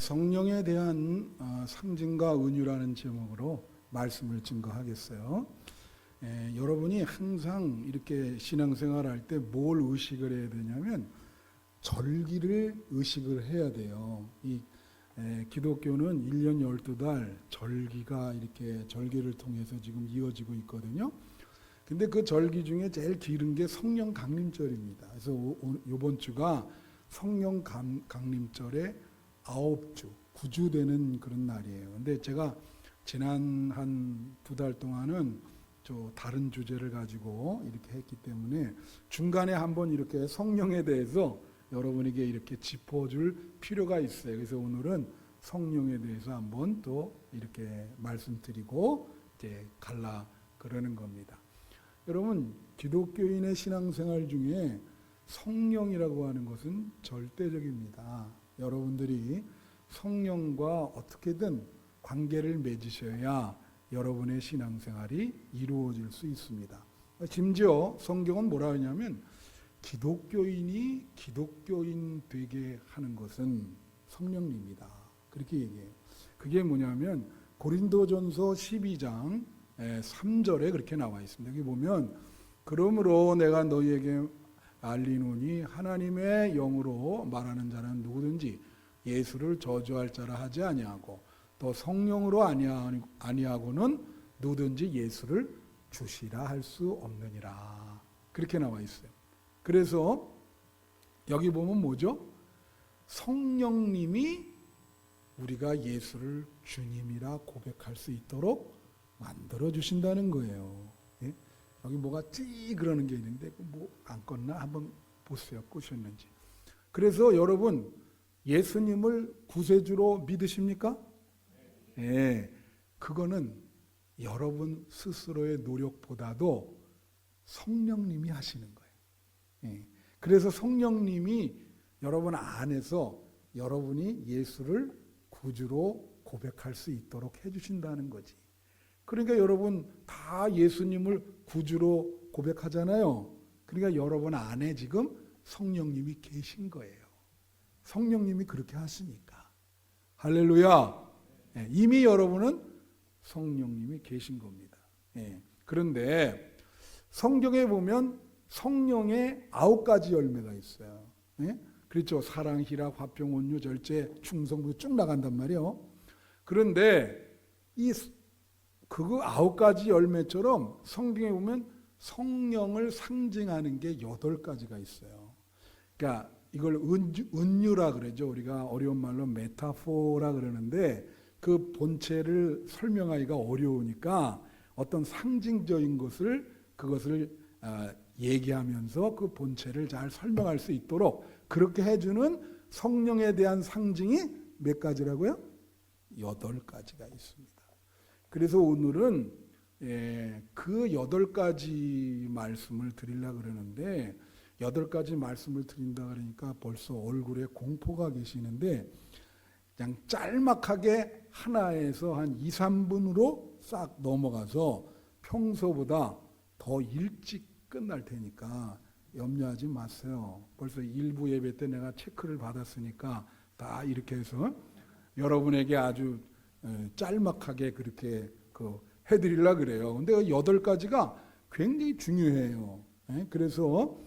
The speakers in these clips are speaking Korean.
성령에 대한 상징과 은유라는 제목으로 말씀을 증거하겠어요. 여러분이 항상 이렇게 신앙생활할 때 뭘 의식을 해야 되냐면 절기를 의식을 해야 돼요. 기독교는 1년 12달 절기가 이렇게 절기를 통해서 지금 이어지고 있거든요. 근데 그 절기 중에 제일 길은 게 성령 강림절입니다. 그래서 이번 주가 성령 강림절의 9주, 9주 되는 그런 날이에요. 근데 제가 지난 한 2달 동안은 다른 주제를 가지고 이렇게 했기 때문에 중간에 한번 이렇게 성령에 대해서 여러분에게 이렇게 짚어줄 필요가 있어요. 그래서 오늘은 성령에 대해서 한번 또 이렇게 말씀드리고 이제 갈라 그러는 겁니다. 여러분, 기독교인의 신앙생활 중에 성령이라고 하는 것은 절대적입니다. 여러분들이 성령과 어떻게든 관계를 맺으셔야 여러분의 신앙생활이 이루어질 수 있습니다. 심지어 성경은 뭐라 하냐면 기독교인이 기독교인 되게 하는 것은 성령님이다. 그렇게 얘기해요. 그게 뭐냐면 고린도전서 12장 3절에 그렇게 나와 있습니다. 여기 보면 그러므로 내가 너희에게 알리노니 하나님의 영으로 말하는 자는 누구든지 예수를 저주할 자라 하지 아니하고 또 성령으로 아니하고는 누구든지 예수를 주시라 할 수 없느니라. 그렇게 나와 있어요. 그래서 여기 보면 뭐죠? 성령님이 우리가 예수를 주님이라 고백할 수 있도록 만들어 주신다는 거예요. 예? 여기 뭐가 찌 그러는 게 있는데 뭐 안 껐나? 한번 보세요. 끄셨는지. 그래서 여러분 예수님을 구세주로 믿으십니까? 예, 그거는 여러분 스스로의 노력보다도 성령님이 하시는 거예요. 예, 그래서 성령님이 여러분 안에서 여러분이 예수를 구주로 고백할 수 있도록 해주신다는 거지. 그러니까 여러분 다 예수님을 구주로 고백하잖아요. 그러니까 여러분 안에 지금 성령님이 계신 거예요. 성령님이 그렇게 하시니까. 할렐루야. 예, 이미 여러분은 성령님이 계신 겁니다. 예, 그런데 성경에 보면 성령의 9가지 열매가 있어요. 예? 그렇죠. 사랑, 희락, 화평, 온유, 절제, 충성도 쭉 나간단 말이에요. 그런데 그거 9가지 열매처럼 성경에 보면 성령을 상징하는 게 8가지가 있어요. 그러니까 이걸 은유라 그러죠. 우리가 어려운 말로 메타포라 그러는데 그 본체를 설명하기가 어려우니까 어떤 상징적인 그것을 얘기하면서 그 본체를 잘 설명할 수 있도록 그렇게 해주는 성령에 대한 상징이 몇 가지라고요? 8가지가 있습니다. 그래서 오늘은 그 8가지 말씀을 드리려고 그러는데 8가지 말씀을 드린다 그러니까 벌써 얼굴에 공포가 계시는데 그냥 짤막하게 하나에서 한 2, 3분으로 싹 넘어가서 평소보다 더 일찍 끝날 테니까 염려하지 마세요. 벌써 일부 예배 때 내가 체크를 받았으니까 다 이렇게 해서 여러분에게 아주 짤막하게 그렇게 해드리려고 그래요. 근데 8가지가 굉장히 중요해요. 그래서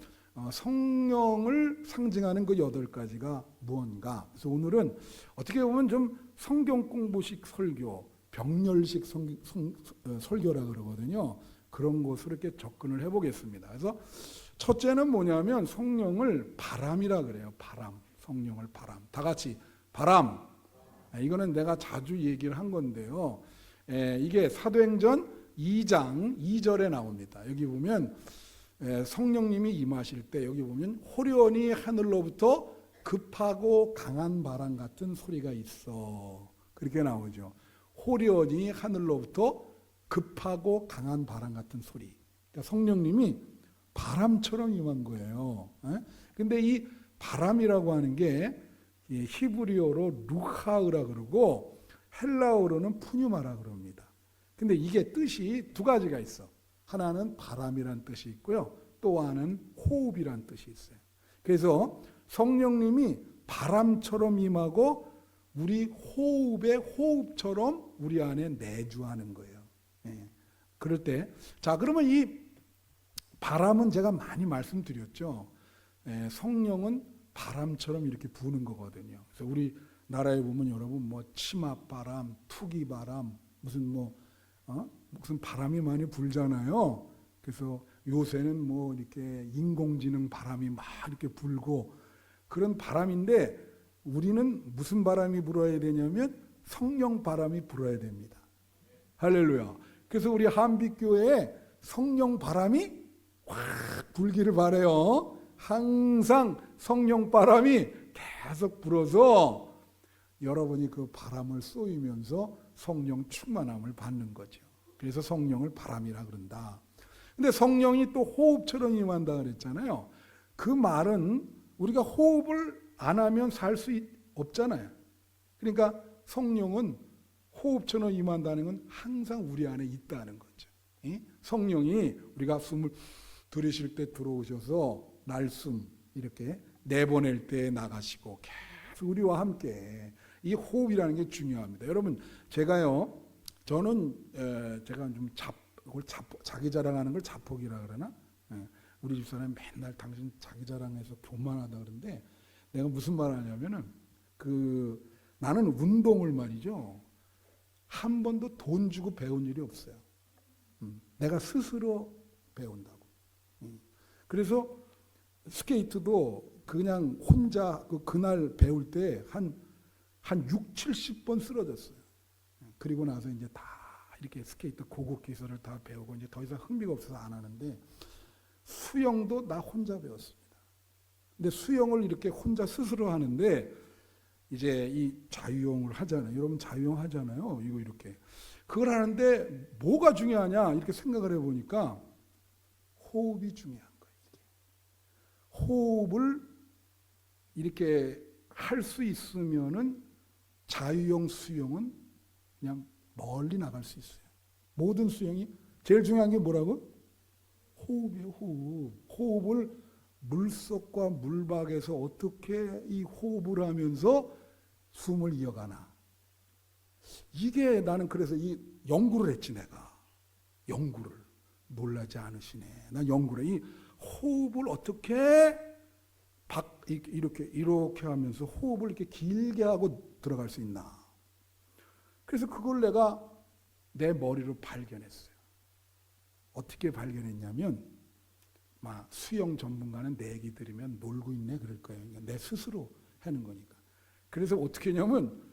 성령을 상징하는 그 8가지가 무언가. 그래서 오늘은 어떻게 보면 좀 성경 공부식 설교, 병렬식 설교라 그러거든요. 그런 것으로 이렇게 접근을 해보겠습니다. 그래서 첫째는 뭐냐면 성령을 바람이라 그래요. 바람. 성령을 바람. 다 같이 바람. 이거는 내가 자주 얘기를 한 건데요. 이게 사도행전 2장 2절에 나옵니다. 여기 보면 성령님이 임하실 때 여기 보면 호련히 하늘로부터 급하고 강한 바람 같은 소리가 있어. 그렇게 나오죠. 호련히 하늘로부터 급하고 강한 바람 같은 소리. 그러니까 성령님이 바람처럼 임한 거예요. 근데 이 바람이라고 하는 게 히브리어로 루하으라 그러고 헬라어로는 푸뉴마라 그럽니다. 근데 이게 뜻이 2가지가 있어. 하나는 바람이란 뜻이 있고요. 또 하나는 호흡이란 뜻이 있어요. 그래서 성령님이 바람처럼 임하고 우리 호흡의 호흡처럼 우리 안에 내주하는 거예요. 예. 그럴 때, 자, 그러면 이 바람은 제가 많이 말씀드렸죠. 예, 성령은 바람처럼 이렇게 부는 거거든요. 그래서 우리 나라에 보면 여러분 뭐 치맛바람, 투기바람, 무슨 바람이 많이 불잖아요. 그래서 요새는 뭐 이렇게 인공지능 바람이 막 이렇게 불고 그런 바람인데 우리는 무슨 바람이 불어야 되냐면 성령 바람이 불어야 됩니다. 할렐루야. 그래서 우리 한빛교회에 성령 바람이 확 불기를 바라요. 항상 성령 바람이 계속 불어서 여러분이 그 바람을 쏘이면서 성령 충만함을 받는 거죠. 그래서 성령을 바람이라 그런다. 근데 성령이 또 호흡처럼 임한다 그랬잖아요. 그 말은 우리가 호흡을 안 하면 살 수 없잖아요. 그러니까 성령은 호흡처럼 임한다는 건 항상 우리 안에 있다는 거죠. 성령이 우리가 숨을 들이쉴 때 들어오셔서 날숨 이렇게 내보낼 때 나가시고 계속 우리와 함께 이 호흡이라는 게 중요합니다. 여러분 제가요 제가 좀 자기 자랑하는 걸 자폭이라 그러나 우리 집사람이 맨날 당신 자기 자랑해서 교만하다 그러는데 내가 무슨 말 하냐면은 나는 운동을 말이죠 한 번도 돈 주고 배운 일이 없어요. 내가 스스로 배운다고. 그래서 스케이트도 그냥 혼자 그날 배울 때 한 6, 70번 쓰러졌어요. 그리고 나서 이제 다 이렇게 스케이트 고급 기술을 다 배우고 이제 더 이상 흥미가 없어서 안 하는데 수영도 나 혼자 배웠습니다. 근데 수영을 이렇게 혼자 스스로 하는데 이제 이 자유형을 하잖아요. 여러분 자유형 하잖아요. 이거 이렇게. 그걸 하는데 뭐가 중요하냐 이렇게 생각을 해보니까 호흡이 중요한 거예요. 이게. 호흡을 이렇게 할 수 있으면은 자유형 수영은 그냥 멀리 나갈 수 있어요. 모든 수영이 제일 중요한 게 뭐라고? 호흡이에요. 호흡. 호흡을 물속과 물박에서 어떻게 이 호흡을 하면서 숨을 이어가나. 이게 나는 그래서 이 연구를 했지 내가. 연구를. 놀라지 않으시네. 난 연구를 이 호흡을 어떻게 이렇게 하면서 호흡을 이렇게 길게 하고 들어갈 수 있나. 그래서 그걸 내가 내 머리로 발견했어요. 어떻게 발견했냐면 수영 전문가는 내 얘기 들으면 놀고 있네 그럴 거예요. 내 스스로 하는 거니까. 그래서 어떻게 했냐면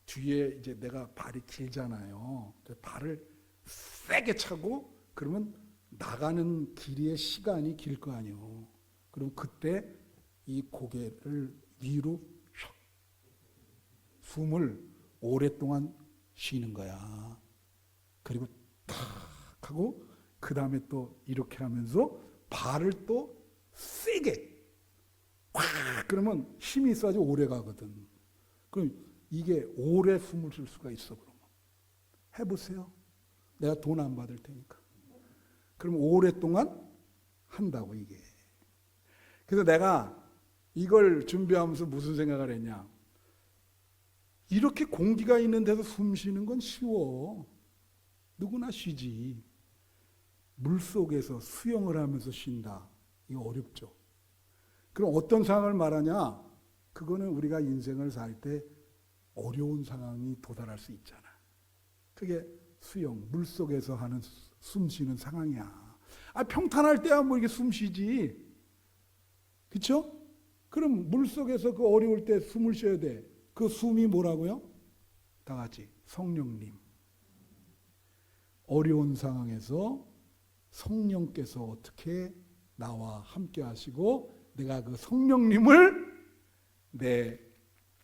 뒤에 이제 내가 발이 길잖아요. 발을 세게 차고 그러면 나가는 길이의 시간이 길 거 아니에요. 그럼 그때 이 고개를 위로 숨을 오랫동안 쉬는 거야. 그리고 탁 하고 그 다음에 또 이렇게 하면서 발을 또 세게 확 그러면 힘이 있어야지 오래 가거든. 그럼 이게 오래 숨을 쉴 수가 있어. 그러면 해보세요. 내가 돈 안 받을 테니까. 그럼 오랫동안 한다고 이게. 그래서 내가 이걸 준비하면서 무슨 생각을 했냐. 이렇게 공기가 있는 데서 숨 쉬는 건 쉬워. 누구나 쉬지. 물속에서 수영을 하면서 쉰다. 이거 어렵죠. 그럼 어떤 상황을 말하냐? 그거는 우리가 인생을 살 때 어려운 상황이 도달할 수 있잖아. 그게 수영, 물속에서 하는 숨 쉬는 상황이야. 평탄할 때야 뭐 이게 숨 쉬지. 그렇죠? 그럼 물속에서 그 어려울 때 숨을 쉬어야 돼. 그 숨이 뭐라고요? 다 같이 성령님. 어려운 상황에서 성령께서 어떻게 나와 함께 하시고 내가 그 성령님을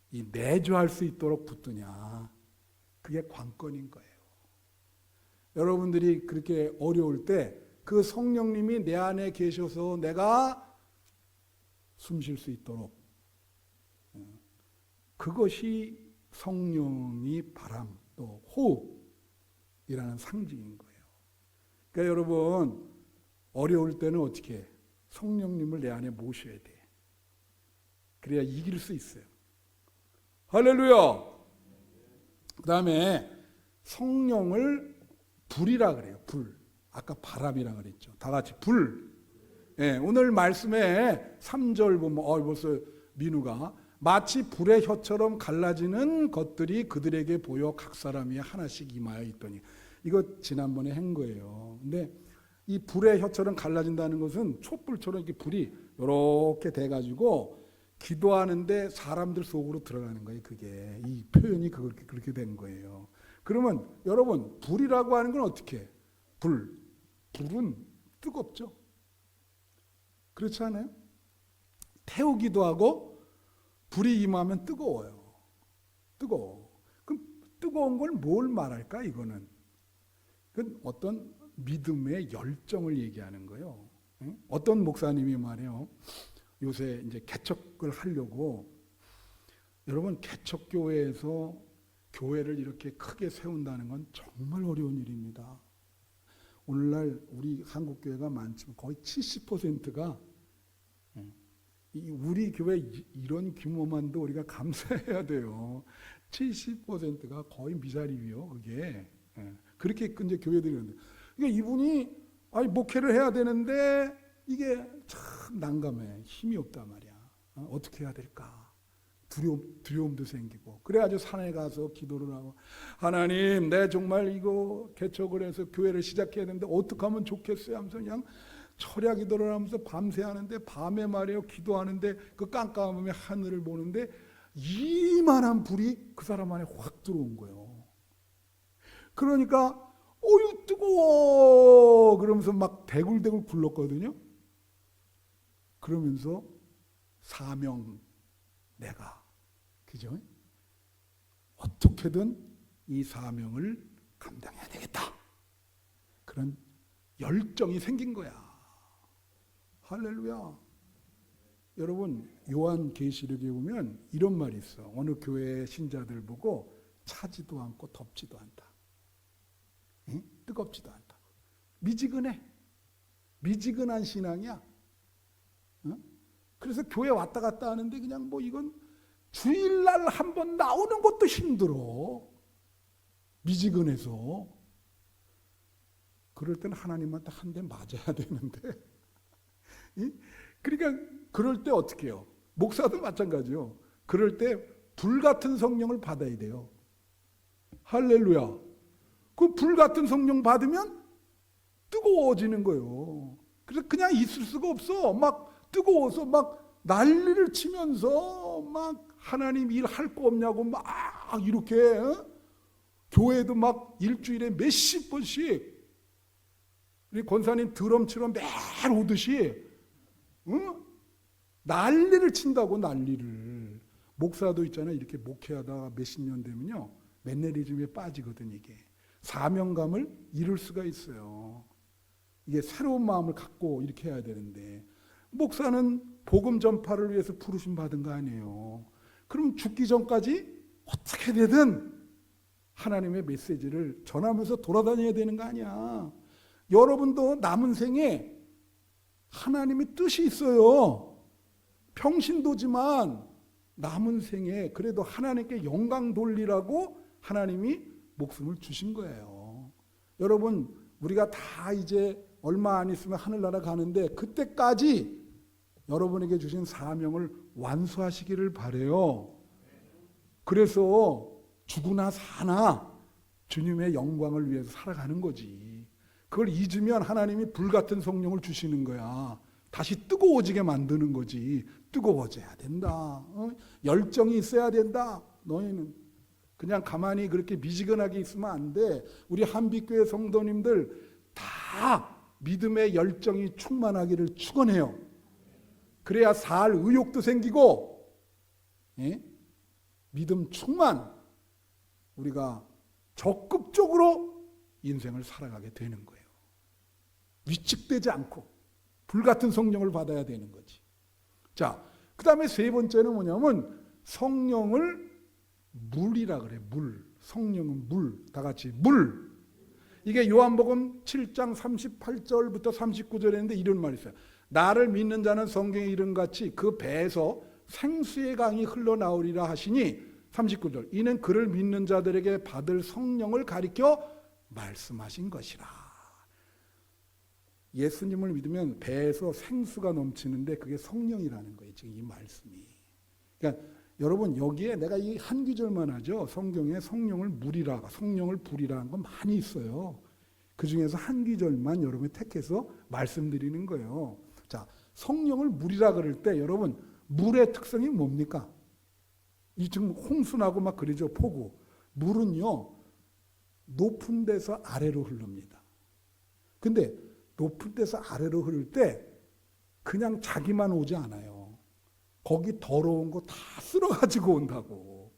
내주할 수 있도록 붙드냐. 그게 관건인 거예요. 여러분들이 그렇게 어려울 때 그 성령님이 내 안에 계셔서 내가 숨 쉴 수 있도록 그것이 성령이 바람 또 호흡이라는 상징인 거예요. 그러니까 여러분 어려울 때는 어떻게 해? 성령님을 내 안에 모셔야 돼. 그래야 이길 수 있어요. 할렐루야. 그다음에 성령을 불이라 그래요. 불. 아까 바람이라 그랬죠. 다 같이 불. 예, 오늘 말씀에 3절 보면 벌써 민우가 마치 불의 혀처럼 갈라지는 것들이 그들에게 보여 각 사람이 하나씩 임하여 있더니, 이거 지난번에 한 거예요. 근데 이 불의 혀처럼 갈라진다는 것은 촛불처럼 이렇게 불이 이렇게 돼가지고 기도하는데 사람들 속으로 들어가는 거예요. 그게 이 표현이 그렇게 된 거예요. 그러면 여러분, 불이라고 하는 건 어떻게 해? 불은 뜨겁죠. 그렇지 않아요? 태우기도 하고 불이 임하면 뜨거워요. 뜨거워. 그럼 뜨거운 걸 뭘 말할까? 이거는 그건 어떤 믿음의 열정을 얘기하는 거예요. 어떤 목사님이 말해요. 요새 이제 개척을 하려고, 여러분 개척교회에서 교회를 이렇게 크게 세운다는 건 정말 어려운 일입니다. 오늘날 우리 한국교회가 많지만 거의 70%가 우리 교회 이런 규모만도 우리가 감사해야 돼요. 70%가 거의 미자립이요. 그게 그렇게 이제 교회들이 있는데, 그러니까 이분이 목회를 해야 되는데 이게 참 난감해. 힘이 없단 말이야. 어떻게 해야 될까? 두려움도 생기고. 그래가지고 산에 가서 기도를 하고, 하나님, 내 정말 이거 개척을 해서 교회를 시작해야 되는데 어떻게 하면 좋겠어요? 하면서 그냥 철야 기도를 하면서 밤새 하는데, 밤에 말이에요, 기도하는데 그 깜깜함에 하늘을 보는데 이만한 불이 그 사람 안에 확 들어온 거예요. 그러니까 어유 뜨거워 그러면서 막 대굴대굴 굴렀거든요. 그러면서 사명, 내가 그죠? 어떻게든 이 사명을 감당해야 되겠다. 그런 열정이 생긴 거야. 할렐루야. 여러분, 요한계시록에 보면 이런 말이 있어. 어느 교회 신자들 보고 차지도 않고 덥지도 않다. 응? 뜨겁지도 않다. 미지근해. 미지근한 신앙이야. 응? 그래서 교회 왔다 갔다 하는데 그냥 이건 주일날 한 번 나오는 것도 힘들어. 미지근해서. 그럴 때는 하나님한테 한 대 맞아야 되는데. 그러니까 그럴 때 어떻게 해요? 목사도 마찬가지요. 그럴 때 불같은 성령을 받아야 돼요. 할렐루야. 그 불같은 성령 받으면 뜨거워지는 거예요. 그래서 그냥 있을 수가 없어. 막 뜨거워서 막 난리를 치면서 막 하나님 일 할 거 없냐고 막 이렇게 교회도 막 일주일에 몇십 번씩 우리 권사님 드럼처럼 매일 오듯이 난리를 친다고. 난리를. 목사도 있잖아요. 이렇게 목회하다가 몇십 년 되면요, 매너리즘에 빠지거든. 이게 사명감을 잃을 수가 있어요. 이게 새로운 마음을 갖고 이렇게 해야 되는데, 목사는 복음 전파를 위해서 부르심 받은 거 아니에요. 그럼 죽기 전까지 어떻게 되든 하나님의 메시지를 전하면서 돌아다녀야 되는 거 아니야. 여러분도 남은 생에 하나님의 뜻이 있어요. 평신도지만 남은 생에 그래도 하나님께 영광 돌리라고 하나님이 목숨을 주신 거예요. 여러분, 우리가 다 이제 얼마 안 있으면 하늘나라 가는데 그때까지 여러분에게 주신 사명을 완수하시기를 바라요. 그래서 죽으나 사나 주님의 영광을 위해서 살아가는 거지. 그걸 잊으면 하나님이 불같은 성령을 주시는 거야. 다시 뜨거워지게 만드는 거지. 뜨거워져야 된다. 열정이 있어야 된다. 너희는 그냥 가만히 그렇게 미지근하게 있으면 안 돼. 우리 한빛교회 성도님들 다 믿음의 열정이 충만하기를 축원해요. 그래야 살 의욕도 생기고, 믿음 충만, 우리가 적극적으로 인생을 살아가게 되는 거예요. 위축되지 않고 불같은 성령을 받아야 되는 거지. 자, 그 다음에 세 번째는 뭐냐면 성령을 물이라 그래. 물. 성령은 물. 다 같이 물. 이게 요한복음 7장 38절부터 39절에 있는데 이런 말이 있어요. 나를 믿는 자는 성경에 이른같이 그 배에서 생수의 강이 흘러나오리라 하시니 39절. 이는 그를 믿는 자들에게 받을 성령을 가리켜 말씀하신 것이라. 예수님을 믿으면 배에서 생수가 넘치는데 그게 성령이라는 거예요. 지금 이 말씀이. 그러니까 여러분 여기에 내가 이 한 구절만 하죠. 성경에 성령을 물이라, 성령을 불이라 한 거 많이 있어요. 그 중에서 한 구절만 여러분이 택해서 말씀드리는 거예요. 자, 성령을 물이라 그럴 때 여러분 물의 특성이 뭡니까? 이 지금 홍수나고 막 그러죠. 폭우. 물은요 높은 데서 아래로 흐릅니다. 근데 높은 데서 아래로 흐를 때 그냥 자기만 오지 않아요. 거기 더러운 거 다 쓸어가지고 온다고.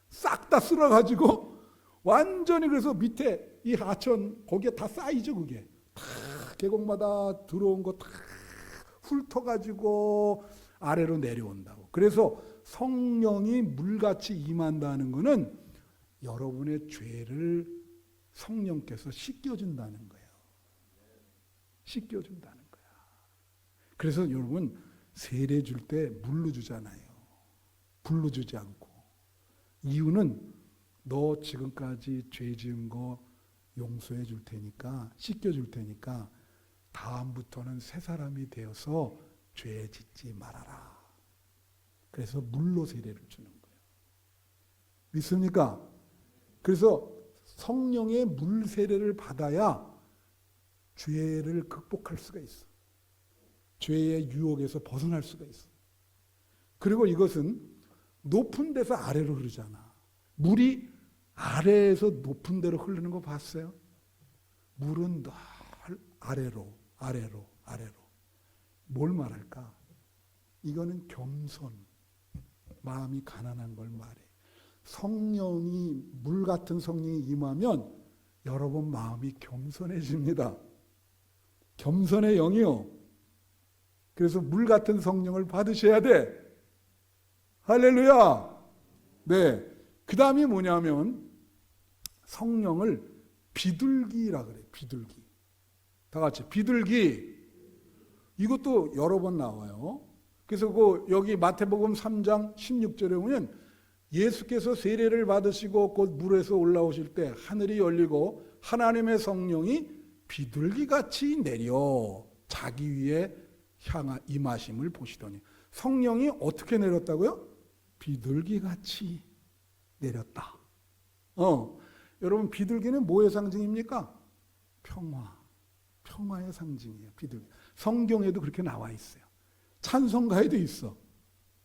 싹 다 쓸어가지고 완전히 그래서 밑에 이 하천 거기에 다 쌓이죠. 그게 다 계곡마다 들어온 거 다 훑어가지고 아래로 내려온다고. 그래서 성령이 물같이 임한다는 것은 여러분의 죄를 성령께서 씻겨준다는 거예요. 씻겨준다는 거야. 그래서 여러분 세례 줄 때 물로 주잖아요. 불로 주지 않고. 이유는 너 지금까지 죄 지은 거 용서해 줄 테니까, 씻겨 줄 테니까 다음부터는 새 사람이 되어서 죄 짓지 말아라. 그래서 물로 세례를 주는 거예요. 믿습니까? 그래서 성령의 물 세례를 받아야 죄를 극복할 수가 있어. 죄의 유혹에서 벗어날 수가 있어. 그리고 이것은 높은 데서 아래로 흐르잖아. 물이 아래에서 높은 데로 흐르는 거 봤어요? 물은 늘 아래로. 뭘 말할까? 이거는 겸손, 마음이 가난한 걸 말해. 성령이, 물 같은 성령이 임하면 여러분 마음이 겸손해집니다. 겸손의 영이요. 그래서 물 같은 성령을 받으셔야 돼. 할렐루야. 네. 그 다음이 뭐냐면 성령을 비둘기라 그래요. 비둘기. 다 같이 비둘기. 이것도 여러 번 나와요. 그래서 여기 마태복음 3장 16절에 보면 예수께서 세례를 받으시고 곧 물에서 올라오실 때 하늘이 열리고 하나님의 성령이 비둘기같이 내려 자기 위에 향하 임하심을 보시더니. 성령이 어떻게 내렸다고요? 비둘기같이 내렸다. 여러분 비둘기는 뭐의 상징입니까? 평화의 상징이에요. 비둘기. 성경에도 그렇게 나와 있어요. 찬송가에도 있어.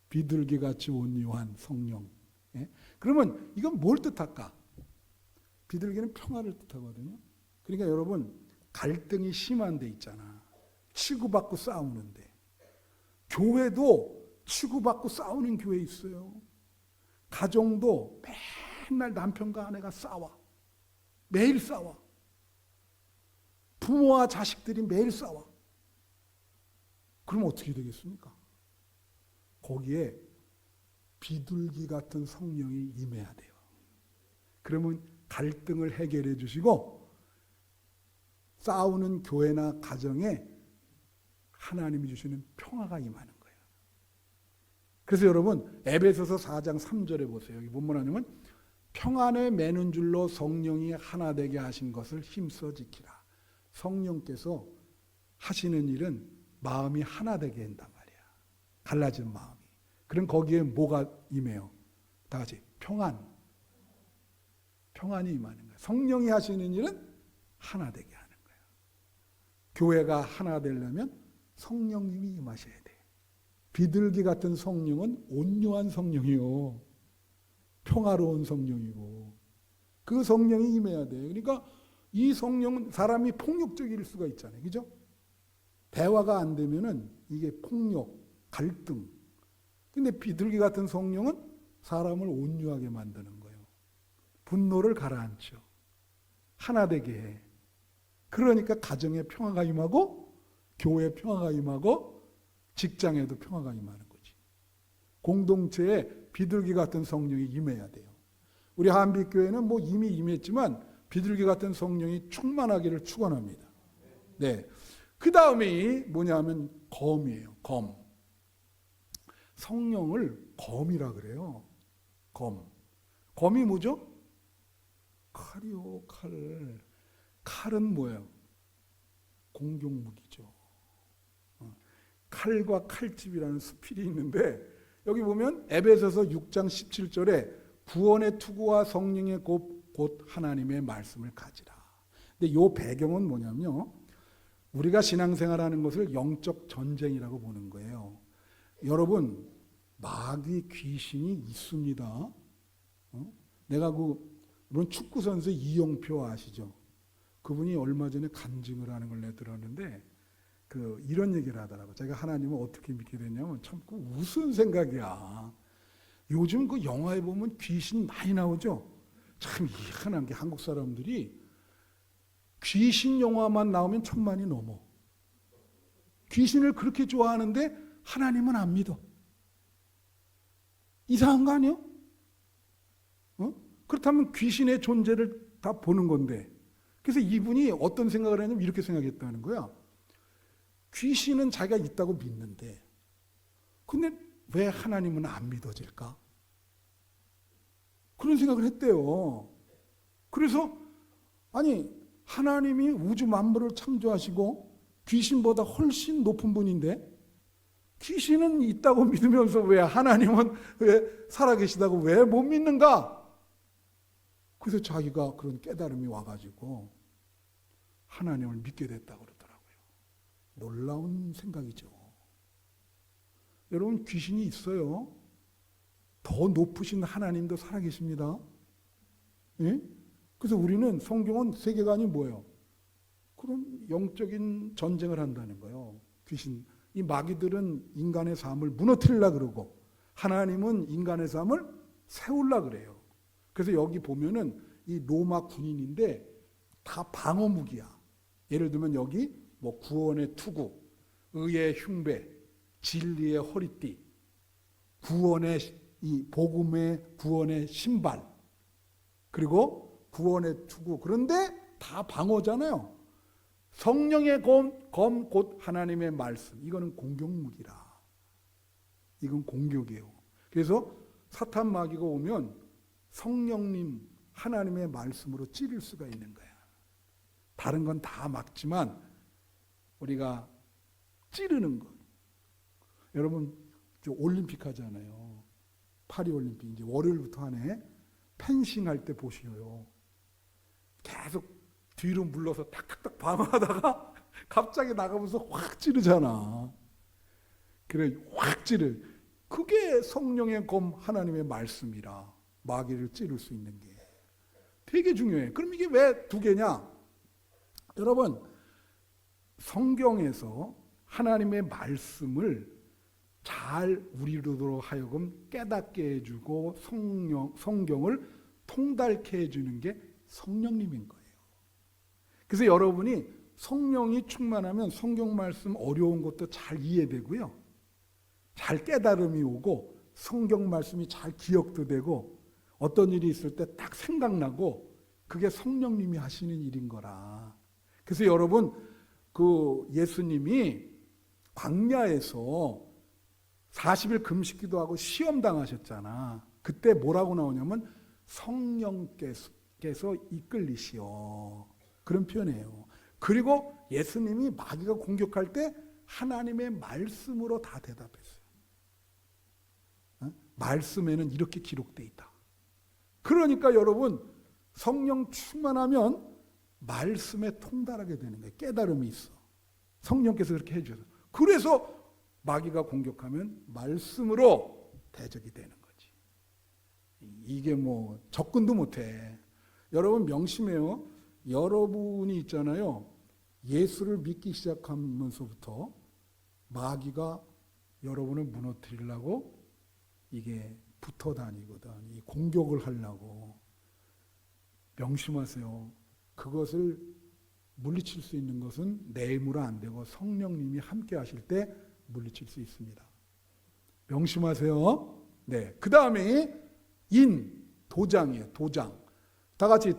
비둘기같이 온유한 성령. 예? 그러면 이건 뭘 뜻할까? 비둘기는 평화를 뜻하거든요. 그러니까 여러분 갈등이 심한 데 있잖아. 치고받고 싸우는데. 교회도 치고받고 싸우는 교회 있어요. 가정도 맨날 남편과 아내가 싸워. 매일 싸워. 부모와 자식들이 매일 싸워. 그럼 어떻게 되겠습니까? 거기에 비둘기 같은 성령이 임해야 돼요. 그러면 갈등을 해결해 주시고 싸우는 교회나 가정에 하나님이 주시는 평화가 임하는 거예요. 그래서 여러분 에베소서 4장 3절에 보세요. 여기 뭔 말하냐면 평안에 매는 줄로 성령이 하나 되게 하신 것을 힘써 지키라. 성령께서 하시는 일은 마음이 하나 되게 한단 말이야. 갈라진 마음이. 그럼 거기에 뭐가 임해요? 다 같이 평안이 임하는 거예요. 성령이 하시는 일은 하나 되게 하는 거예요. 교회가 하나 되려면 성령님이 임하셔야 돼. 비둘기 같은 성령은 온유한 성령이요. 평화로운 성령이고 그 성령이 임해야 돼. 그러니까 이 성령은 사람이 폭력적일 수가 있잖아요. 그죠? 대화가 안 되면은 이게 폭력, 갈등. 근데 비둘기 같은 성령은 사람을 온유하게 만드는 거예요. 분노를 가라앉혀. 하나 되게 해. 그러니까 가정에 평화가 임하고 교회에 평화가 임하고 직장에도 평화가 임하는 거지. 공동체에 비둘기 같은 성령이 임해야 돼요. 우리 한빛교회는 뭐 이미 임했지만 비둘기 같은 성령이 충만하기를 축원합니다. 네. 그 다음이 뭐냐면 검이에요. 검. 성령을 검이라 그래요. 검. 검이 뭐죠? 칼이요, 칼. 칼은 뭐예요? 공격무기죠. 칼과 칼집이라는 수필이 있는데 여기 보면 에베소서 6장 17절에 구원의 투구와 성령의 곧 하나님의 말씀을 가지라. 근데 이 배경은 뭐냐면요. 우리가 신앙생활하는 것을 영적 전쟁이라고 보는 거예요. 여러분, 마귀 귀신이 있습니다. 내가 물론 축구 선수 이영표 아시죠? 그분이 얼마 전에 간증을 하는 걸 내가 들었는데 이런 얘기를 하더라고요. 제가 하나님을 어떻게 믿게 됐냐면 참 우스운 생각이야. 요즘 영화에 보면 귀신 많이 나오죠? 참 희한한 게 한국 사람들이 귀신 영화만 나오면 1000만이 넘어. 귀신을 그렇게 좋아하는데 하나님은 안 믿어. 이상한 거 아니에요? 그렇다면 귀신의 존재를 다 보는 건데. 그래서 이분이 어떤 생각을 했냐면 이렇게 생각했다는 거야. 귀신은 자기가 있다고 믿는데 근데 왜 하나님은 안 믿어질까? 그런 생각을 했대요. 그래서 아니 하나님이 우주 만물을 창조하시고 귀신보다 훨씬 높은 분인데 귀신은 있다고 믿으면서 왜 하나님은 왜 살아계시다고 왜 못 믿는가? 그래서 자기가 그런 깨달음이 와가지고 하나님을 믿게 됐다고 그러더라고요. 놀라운 생각이죠. 여러분 귀신이 있어요. 더 높으신 하나님도 살아계십니다. 예? 그래서 우리는 성경은 세계관이 뭐예요? 그런 영적인 전쟁을 한다는 거예요. 귀신, 이 마귀들은 인간의 삶을 무너뜨리려고 그러고 하나님은 인간의 삶을 세우려고 그래요. 그래서 여기 보면은 이 로마 군인인데 다 방어무기야. 예를 들면 여기 뭐 구원의 투구, 의의 흉배, 진리의 허리띠, 구원의 이 복음의 구원의 신발, 그리고 구원의 투구. 그런데 다 방어잖아요. 성령의 검 곧 하나님의 말씀. 이거는 공격무기라. 이건 공격이에요. 그래서 사탄 마귀가 오면 성령님 하나님의 말씀으로 찌를 수가 있는 거야. 다른 건 다 막지만 우리가 찌르는 것. 여러분 올림픽 하잖아요. 파리올림픽 이제 월요일부터 하네. 펜싱 할 때 보시요. 계속 뒤로 물러서 탁탁탁 방어하다가 갑자기 나가면서 확 찌르잖아. 그래 확 찌르. 그게 성령의 검 하나님의 말씀이라 마귀를 찌를 수 있는 게 되게 중요해. 그럼 이게 왜 두 개냐? 여러분 성경에서 하나님의 말씀을 잘 우리로 하여금 깨닫게 해주고 성경을 통달케 해주는 게 성령님인 거예요. 그래서 여러분이 성령이 충만하면 성경 말씀 어려운 것도 잘 이해되고요. 잘 깨달음이 오고 성경 말씀이 잘 기억도 되고 어떤 일이 있을 때 딱 생각나고 그게 성령님이 하시는 일인 거라. 그래서 여러분 예수님이 광야에서 40일 금식기도 하고 시험 당하셨잖아. 그때 뭐라고 나오냐면 성령께서 이끌리시오. 그런 표현이에요. 그리고 예수님이 마귀가 공격할 때 하나님의 말씀으로 다 대답했어요. 말씀에는 이렇게 기록되어 있다. 그러니까 여러분 성령 충만하면 말씀에 통달하게 되는 거예요. 깨달음이 있어. 성령께서 그렇게 해주셔서. 그래서 마귀가 공격하면 말씀으로 대적이 되는 거지. 이게 뭐 접근도 못해. 여러분 명심해요. 여러분이 있잖아요. 예수를 믿기 시작하면서부터 마귀가 여러분을 무너뜨리려고 이게 붙어 다니거든. 이 공격을 하려고. 명심하세요. 그것을 물리칠 수 있는 것은 내 힘으로 안 되고 성령님이 함께 하실 때 물리칠 수 있습니다. 명심하세요. 네. 그 다음에 도장이에요. 도장. 다 같이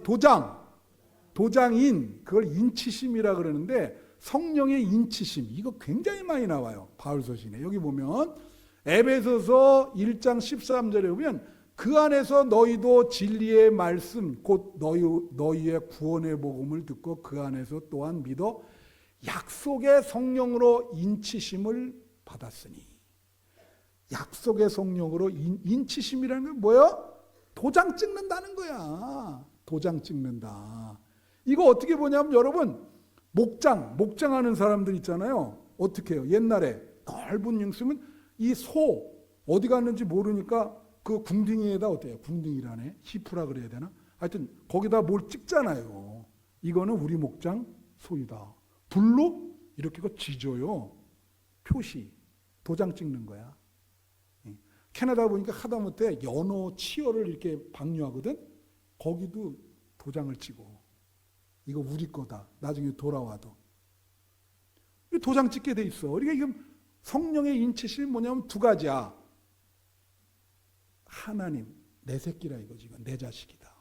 도장인, 그걸 인치심이라 그러는데 성령의 인치심, 이거 굉장히 많이 나와요. 바울서신에. 여기 보면 에베소서 1장 13절에 보면 그 안에서 너희도 진리의 말씀 곧 너희의 구원의 복음을 듣고 그 안에서 또한 믿어 약속의 성령으로 인치심을 받았으니. 약속의 성령으로 인치심이라는 게 뭐예요? 도장 찍는다는 거야. 도장 찍는다. 이거 어떻게 보냐면 여러분, 목장하는 사람들 있잖아요. 어떻게 해요? 옛날에 넓은 융수면 이 소 어디 갔는지 모르니까 그 궁둥이에다 어때요? 궁둥이라네. 히프라 그래야 되나? 하여튼 거기다 뭘 찍잖아요. 이거는 우리 목장 소유다. 불로 이렇게 지져요. 표시. 도장 찍는 거야. 캐나다 보니까 하다못해 연어, 치어를 이렇게 방류하거든. 거기도 도장을 찍어. 이거 우리 거다. 나중에 돌아와도. 도장 찍게 돼 있어. 그러니까 이게 성령의 인치심이 뭐냐면 두 가지야. 하나님, 내 새끼라 이거지. 이건 내 자식이다.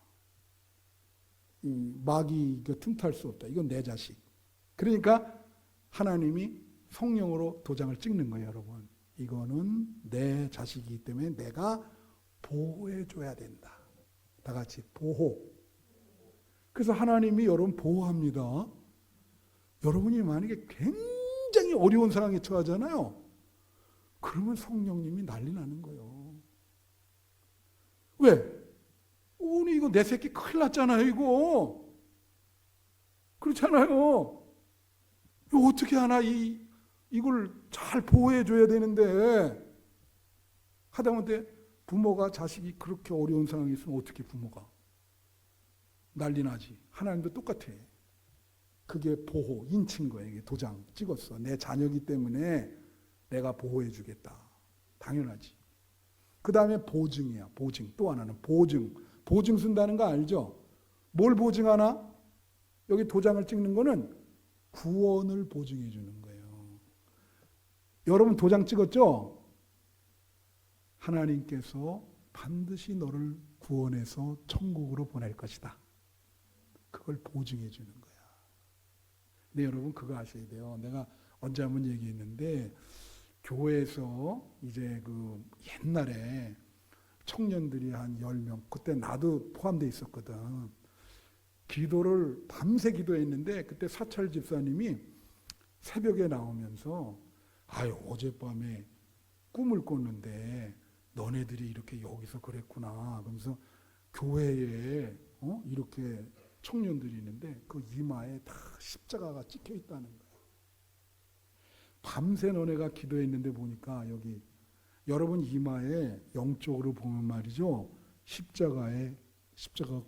마귀 이거 틈탈 수 없다. 이건 내 자식. 그러니까 하나님이 성령으로 도장을 찍는 거예요, 여러분. 이거는 내 자식이기 때문에 내가 보호해줘야 된다. 다 같이 보호. 그래서 하나님이 여러분 보호합니다. 여러분이 만약에 굉장히 어려운 상황에 처하잖아요. 그러면 성령님이 난리 나는 거예요. 왜? 오늘 이거 내 새끼 큰일 났잖아요, 이거. 그렇잖아요. 이거 어떻게 하나, 이걸 잘 보호해줘야 되는데, 하다못해 부모가 자식이 그렇게 어려운 상황에 있으면 어떻게 부모가? 난리 나지. 하나님도 똑같아. 그게 보호, 인친 거예요. 이게 도장 찍었어. 내 자녀이기 때문에 내가 보호해주겠다. 당연하지. 그 다음에 보증이야. 보증. 또 하나는 보증. 보증 쓴다는 거 알죠? 뭘 보증하나? 여기 도장을 찍는 거는 구원을 보증해 주는 거예요. 여러분 도장 찍었죠? 하나님께서 반드시 너를 구원해서 천국으로 보낼 것이다. 그걸 보증해 주는 거야. 근데 여러분 그거 아셔야 돼요. 내가 언제 한번 얘기했는데 교회에서 이제 그 옛날에 청년들이 한 10명, 그때 나도 포함되어 있었거든. 기도를 밤새 기도했는데 그때 사찰 집사님이 새벽에 나오면서 아유 어젯밤에 꿈을 꿨는데 너네들이 이렇게 여기서 그랬구나. 그러면서 교회에 이렇게 청년들이 있는데 그 이마에 다 십자가가 찍혀 있다는 거야. 밤새 너네가 기도했는데 보니까 여기 여러분 이마에 영적으로 보면 말이죠. 십자가가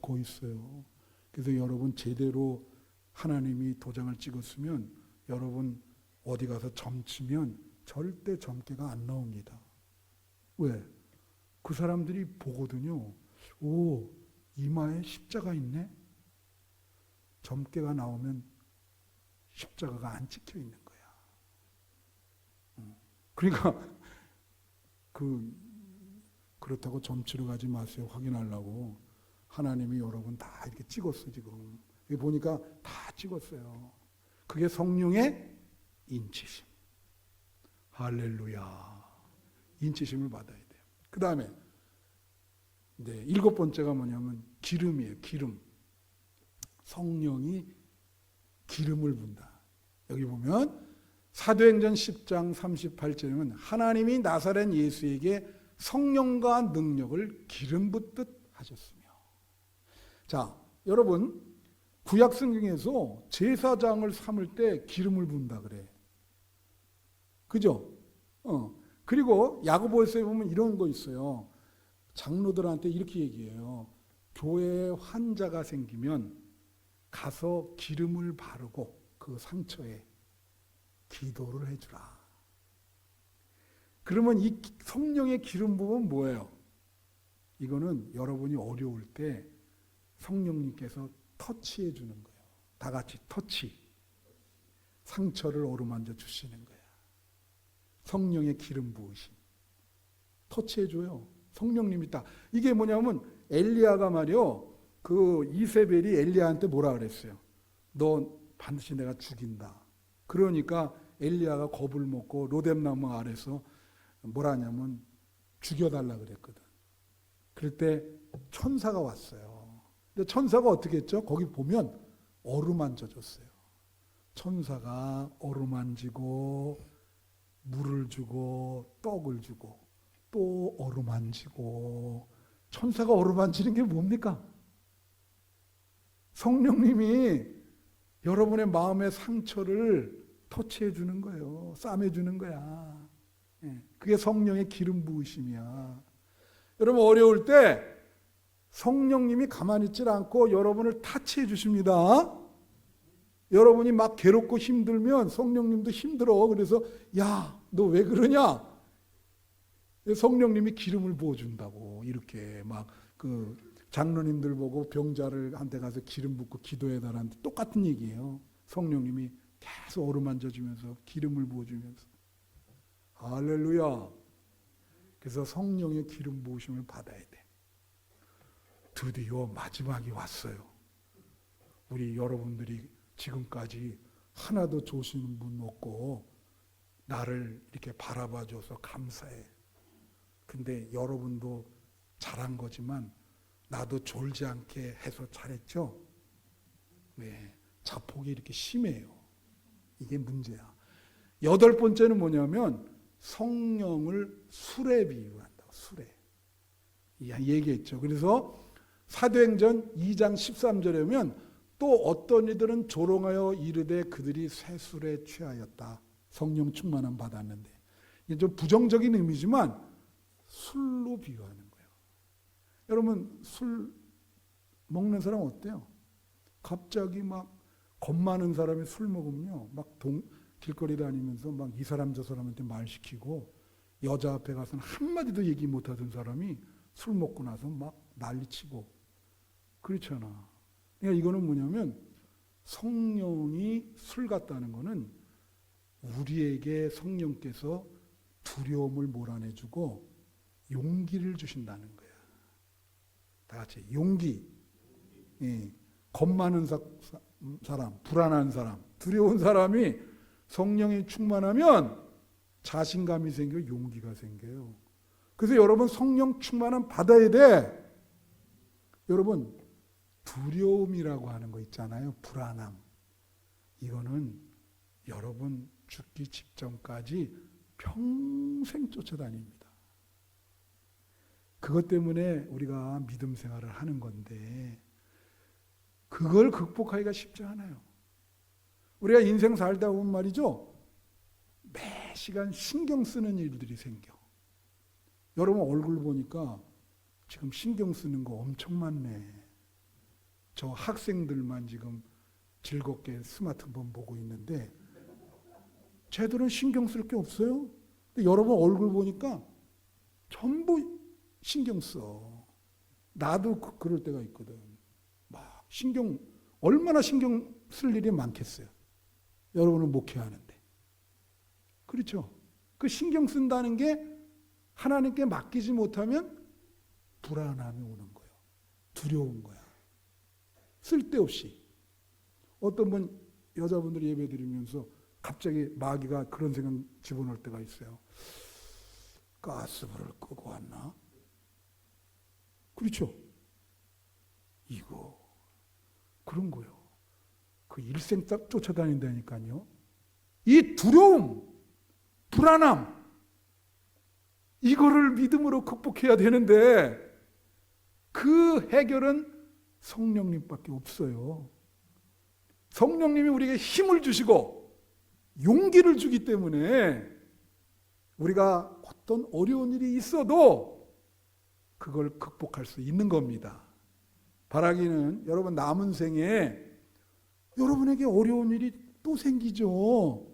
거 있어요. 그래서 여러분 제대로 하나님이 도장을 찍었으면 여러분 어디 가서 점치면 절대 점괘가 안 나옵니다. 왜? 그 사람들이 보거든요. 오, 이마에 십자가 있네? 점괘가 나오면 십자가가 안 찍혀 있는 거야. 그러니까 그렇다고 점치러 가지 마세요. 확인하려고. 하나님이 여러분 다 이렇게 찍었어 지금. 여기 보니까 다 찍었어요. 그게 성령의 인치심. 할렐루야. 인치심을 받아야 돼요. 그 다음에 네, 7번째가 뭐냐면 기름이에요. 기름. 성령이 기름을 붓다. 여기 보면 사도행전 10장 38절에는 하나님이 나사렛 예수에게 성령과 능력을 기름 붓듯 하셨으며. 자, 여러분 구약 성경에서 제사장을 삼을 때 기름을 붓는다 그래. 그죠? 그리고 야고보서에 보면 이런 거 있어요. 장로들한테 이렇게 얘기해요. 교회에 환자가 생기면 가서 기름을 바르고 그 상처에 기도를 해주라. 그러면 이 성령의 기름 부음은 뭐예요? 이거는 여러분이 어려울 때 성령님께서 터치해 주는 거예요. 다 같이 터치. 상처를 어루만져 주시는 거예요. 성령의 기름 부으심. 터치해 줘요. 성령님이 딱. 이게 뭐냐면 엘리야가 말이요. 그 이세벨이 엘리야한테 뭐라 그랬어요? 너 반드시 내가 죽인다. 그러니까 엘리야가 겁을 먹고 로뎀나무 아래서 뭐라 하냐면 죽여달라 그랬거든. 그럴 때 천사가 왔어요. 근데 천사가 어떻게 했죠? 거기 보면 어루만져 줬어요. 천사가 어루만지고 물을 주고 떡을 주고 또 어루만지고. 천사가 어루만지는 게 뭡니까? 성령님이 여러분의 마음의 상처를 터치해 주는 거예요. 싸매 주는 거야. 그게 성령의 기름 부으심이야. 여러분 어려울 때 성령님이 가만히 있질 않고 여러분을 타치해 주십니다. 여러분이 막 괴롭고 힘들면 성령님도 힘들어. 그래서 야, 너 왜 그러냐? 성령님이 기름을 부어준다고. 이렇게 막 그 장로님들 보고 병자를 한테 가서 기름 붓고 기도해달라는데 똑같은 얘기예요. 성령님이 계속 어루만져주면서 기름을 부어주면서. 할렐루야. 그래서 성령의 기름 부으심을 받아야 돼. 드디어 마지막이 왔어요. 우리 여러분들이 지금까지 하나도 조시는 분 없고 나를 이렇게 바라봐줘서 감사해. 근데 여러분도 잘한 거지만 나도 졸지 않게 해서 잘했죠? 네, 자폭이 이렇게 심해요. 이게 문제야. 8번째는 뭐냐면 성령을 술에 비유한다고. 술에. 얘기했죠. 그래서 사도행전 2장 13절에 보면 또 어떤 이들은 조롱하여 이르되 그들이 쇠술에 취하였다. 성령 충만함 받았는데. 이게 좀 부정적인 의미지만 술로 비유하는 거예요. 여러분 술 먹는 사람 어때요? 갑자기 막 겁 많은 사람이 술 먹으면요. 막 길거리 다니면서 막 이 사람 저 사람한테 말 시키고 여자 앞에 가서는 한마디도 얘기 못하던 사람이 술 먹고 나서 막 난리치고 그렇잖아. 그러니까 이거는 뭐냐면 성령이 술 같다는 거는 우리에게 성령께서 두려움을 몰아내주고 용기를 주신다는 거야. 다 같이 용기. 예. 겁 많은 사람, 불안한 사람, 두려운 사람이 성령이 충만하면 자신감이 생겨 용기가 생겨요. 그래서 여러분 성령 충만함 받아야 돼. 여러분 두려움이라고 하는 거 있잖아요. 불안함. 이거는 여러분 죽기 직전까지 평생 쫓아다닙니다. 그것 때문에 우리가 믿음 생활을 하는 건데 그걸 극복하기가 쉽지 않아요. 우리가 인생 살다 보면 말이죠. 매 시간 신경 쓰는 일들이 생겨. 여러분 얼굴 보니까 지금 신경 쓰는 거 엄청 많네. 저 학생들만 지금 즐겁게 스마트폰 보고 있는데 쟤들은 신경 쓸 게 없어요. 근데 여러분 얼굴 보니까 전부 신경 써. 나도 그럴 때가 있거든. 막 얼마나 신경 쓸 일이 많겠어요. 여러분은 목회하는데. 그렇죠? 그 신경 쓴다는 게 하나님께 맡기지 못하면 불안함이 오는 거예요. 두려운 거야. 쓸데없이. 어떤 분 여자분들이 예배 드리면서 갑자기 마귀가 그런 생각 집어넣을 때가 있어요. 가스불을 끄고 왔나? 그렇죠? 이거 그런 거예요. 그 일생 쫓아다닌다니까요. 이 두려움, 불안함 이거를 믿음으로 극복해야 되는데 그 해결은 성령님밖에 없어요. 성령님이 우리에게 힘을 주시고 용기를 주기 때문에 우리가 어떤 어려운 일이 있어도 그걸 극복할 수 있는 겁니다. 바라기는 여러분 남은 생에 여러분에게 어려운 일이 또 생기죠.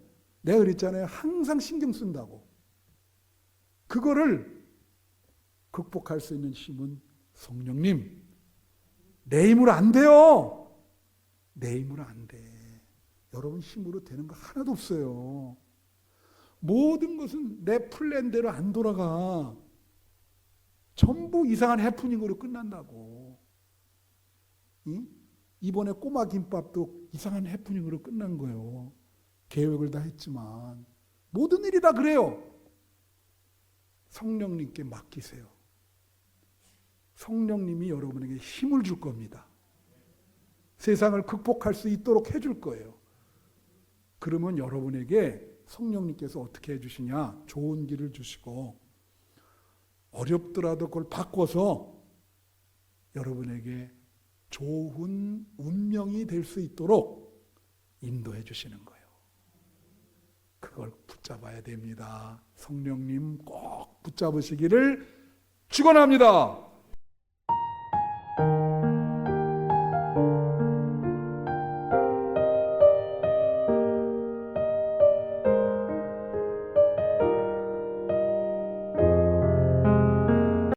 내가 그랬잖아요. 항상 신경 쓴다고. 그거를 극복할 수 있는 힘은 성령님. 내 힘으로 안 돼요. 내 힘으로 안 돼. 여러분 힘으로 되는 거 하나도 없어요. 모든 것은 내 플랜대로 안 돌아가. 전부 이상한 해프닝으로 끝난다고. 응? 이번에 꼬마 김밥도 이상한 해프닝으로 끝난 거예요. 계획을 다 했지만 모든 일이 다 그래요. 성령님께 맡기세요. 성령님이 여러분에게 힘을 줄 겁니다. 세상을 극복할 수 있도록 해줄 거예요. 그러면 여러분에게 성령님께서 어떻게 해주시냐? 좋은 길을 주시고 어렵더라도 그걸 바꿔서 여러분에게 좋은 운명이 될 수 있도록 인도해 주시는 거예요. 그걸 붙잡아야 됩니다. 성령님 꼭 붙잡으시기를 축원합니다.